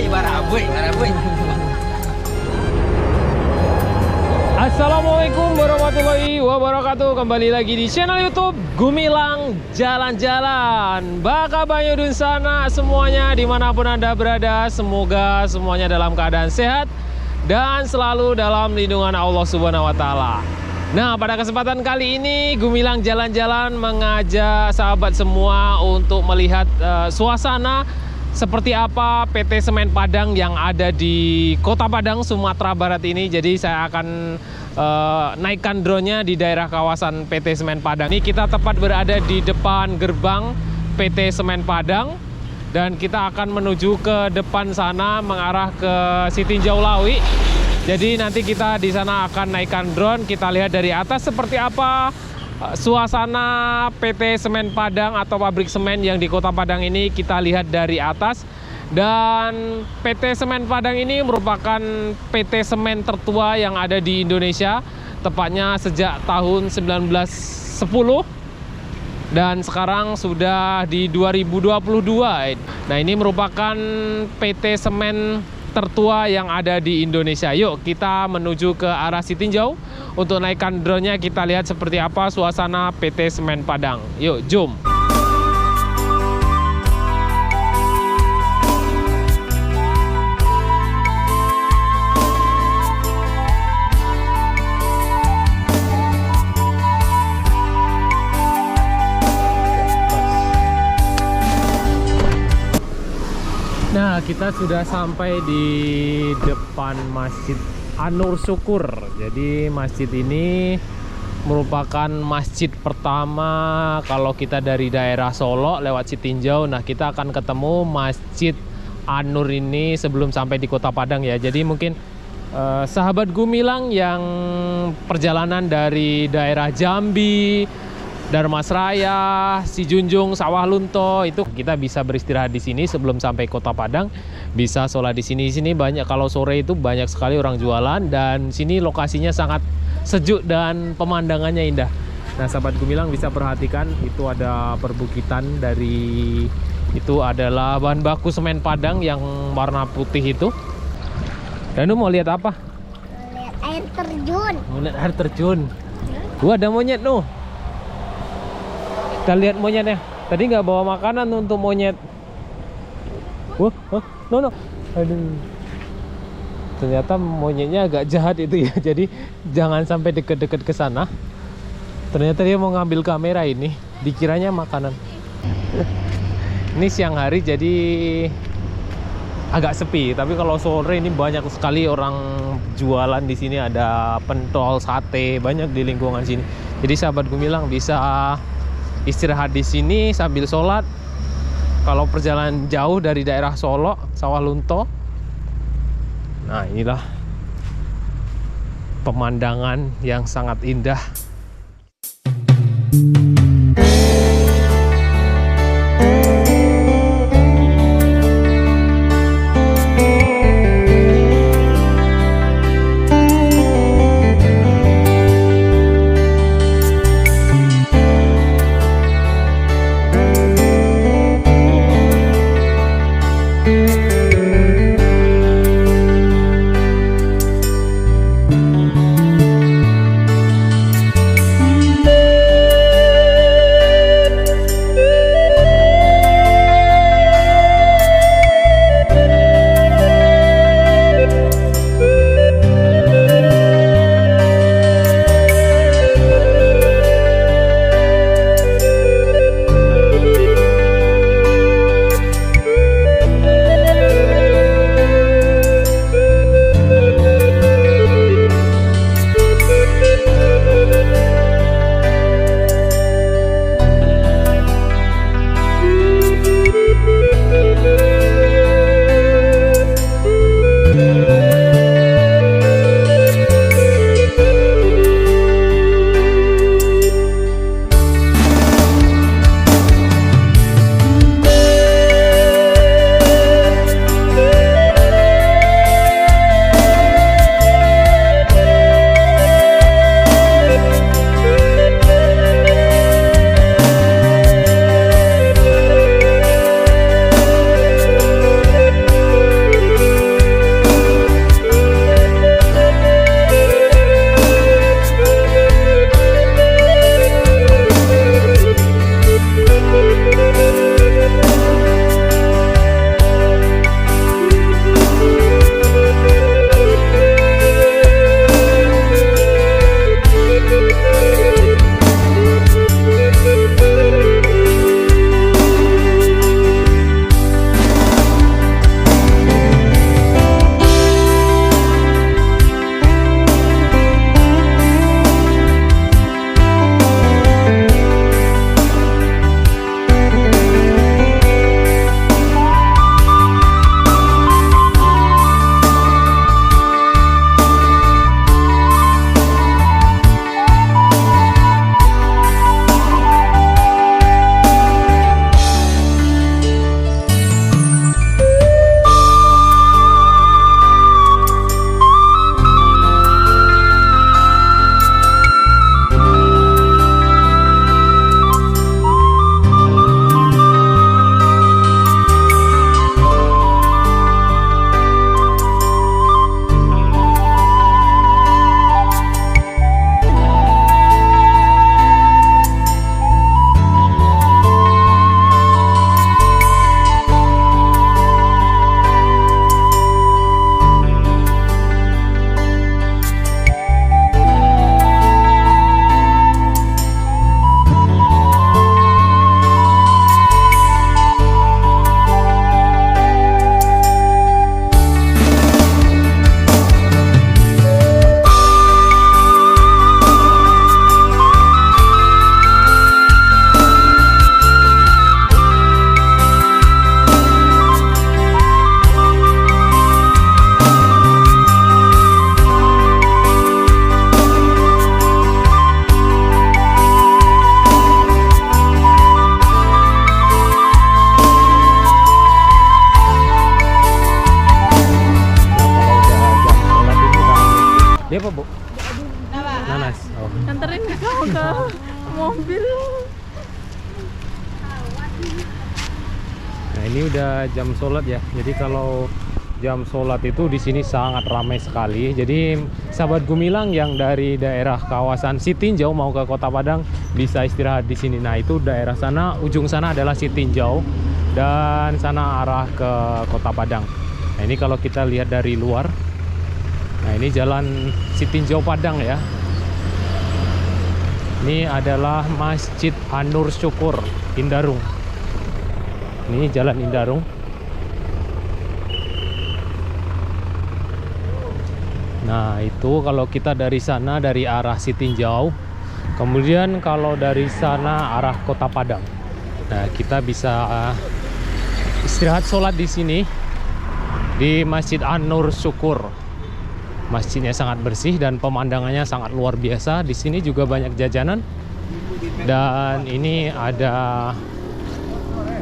baraboy. Assalamualaikum warahmatullahi wabarakatuh. Kembali lagi di channel YouTube Gumilang Jalan-Jalan. Baka banyu dun sana semuanya dimanapun Anda berada. Semoga semuanya dalam keadaan sehat dan selalu dalam lindungan Allah Subhanahu wa Ta'ala. Nah, pada kesempatan kali ini Gumilang Jalan-Jalan mengajak sahabat semua untuk melihat suasana seperti apa PT Semen Padang yang ada di Kota Padang, Sumatera Barat ini. Jadi saya akan naikkan drone-nya di daerah kawasan PT Semen Padang. Ini kita tepat berada di depan gerbang PT Semen Padang dan kita akan menuju ke depan sana mengarah ke Sitinjau Lawi. Jadi nanti kita di sana akan naikkan drone, kita lihat dari atas seperti apa suasana PT Semen Padang atau pabrik semen yang di Kota Padang ini. Kita lihat dari atas. Dan PT Semen Padang ini merupakan PT semen tertua yang ada di Indonesia, tepatnya sejak tahun 1910 dan sekarang sudah di 2022. Nah, ini merupakan PT semen tertua yang ada di Indonesia. Yuk kita menuju ke arah Sitinjau untuk naikkan drone-nya, kita lihat seperti apa suasana PT Semen Padang. Yuk, jom. Nah, kita sudah sampai di depan Masjid An-Nur Syukur. Jadi masjid ini merupakan masjid pertama kalau kita dari daerah Solo lewat Sitinjau. Nah, kita akan ketemu Masjid An-Nur ini sebelum sampai di Kota Padang ya. Jadi mungkin sahabat Gumilang yang perjalanan dari daerah Jambi, Dharmasraya, Sijunjung, Sawah Lunto, itu kita bisa beristirahat di sini sebelum sampai Kota Padang. Bisa sholat di sini. Di sini banyak, kalau sore itu banyak sekali orang jualan dan sini lokasinya sangat sejuk dan pemandangannya indah. Nah, sahabat Gumilang bisa perhatikan itu ada perbukitan dari itu adalah bahan baku semen Padang yang warna putih itu. Dan lu mau lihat apa? Lihat air terjun. Mau lihat air terjun. Gua ada monyet nuh. Kita lihat monyetnya. Tadi nggak bawa makanan untuk monyet. Wah, no. Aduh. Ternyata monyetnya agak jahat itu ya. Jadi jangan sampai deket-deket ke sana. Ternyata dia mau ngambil kamera ini. Dikiranya makanan. Ini siang hari jadi agak sepi. Tapi kalau sore ini banyak sekali orang jualan di sini. Ada pentol, sate, banyak di lingkungan sini. Jadi sahabat Gumilang bisa istirahat di sini sambil sholat. Kalau perjalanan jauh dari daerah Solo, Sawah Lunto. Nah, inilah pemandangan yang sangat indah. Ini udah jam sholat ya. Jadi kalau jam sholat itu di sini sangat ramai sekali. Jadi sahabat Gumilang yang dari daerah kawasan Sitinjau mau ke Kota Padang bisa istirahat di sini. Nah itu daerah sana, ujung sana adalah Sitinjau dan sana arah ke Kota Padang. Nah ini kalau kita lihat dari luar. Nah ini jalan Sitinjau Padang ya. Ini adalah Masjid An-Nur Syukur Indarung. Ini jalan Indarung. Nah itu kalau kita dari sana dari arah Sitinjau, kemudian kalau dari sana arah Kota Padang. Nah kita bisa istirahat sholat di sini di Masjid An-Nur Syukur. Masjidnya sangat bersih dan pemandangannya sangat luar biasa. Di sini juga banyak jajanan dan ini ada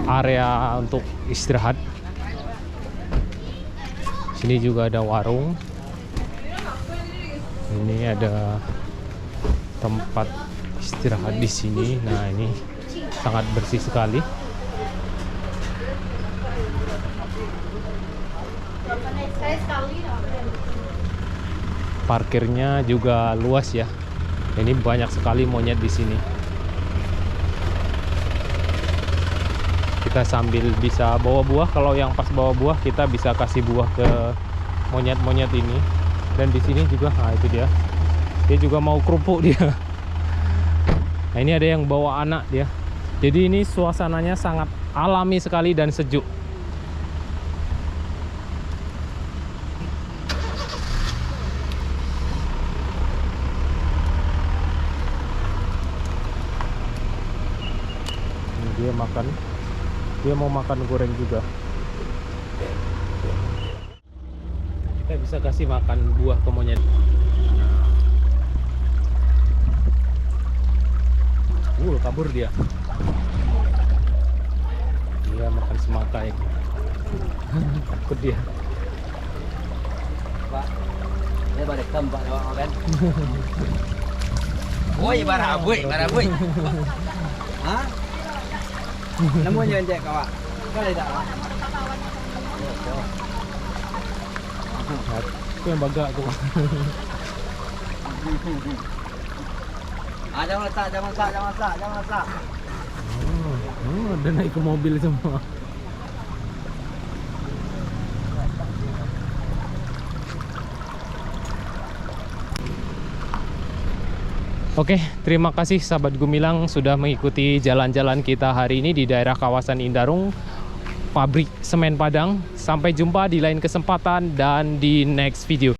area untuk istirahat. Sini juga ada warung. Ini ada tempat istirahat di sini. Nah, ini sangat bersih sekali. Parkirnya juga luas ya. Ini banyak sekali monyet di sini. Kita sambil bisa bawa buah. Kalau yang pas bawa buah, kita bisa kasih buah ke monyet-monyet ini. Dan di sini juga, nah itu dia juga mau kerupuk dia. Nah ini ada yang bawa anak dia. Jadi ini suasananya sangat alami sekali dan sejuk. Ini dia makan, dia mau makan goreng juga. Kita bisa kasih makan buah ke monyet. Kabur dia. Dia makan semangka ya. Takut dia. Pak, dia balik tempat awak kan. Woi, barabui. Hah? Namanya cek kawak. Kali tak? Itu yang bagak tuh. Jangan masak. Udah naik ke mobil semua. Oke, terima kasih sahabat Gumilang sudah mengikuti jalan-jalan kita hari ini di daerah kawasan Indarung, pabrik semen Padang. Sampai jumpa di lain kesempatan dan di next video.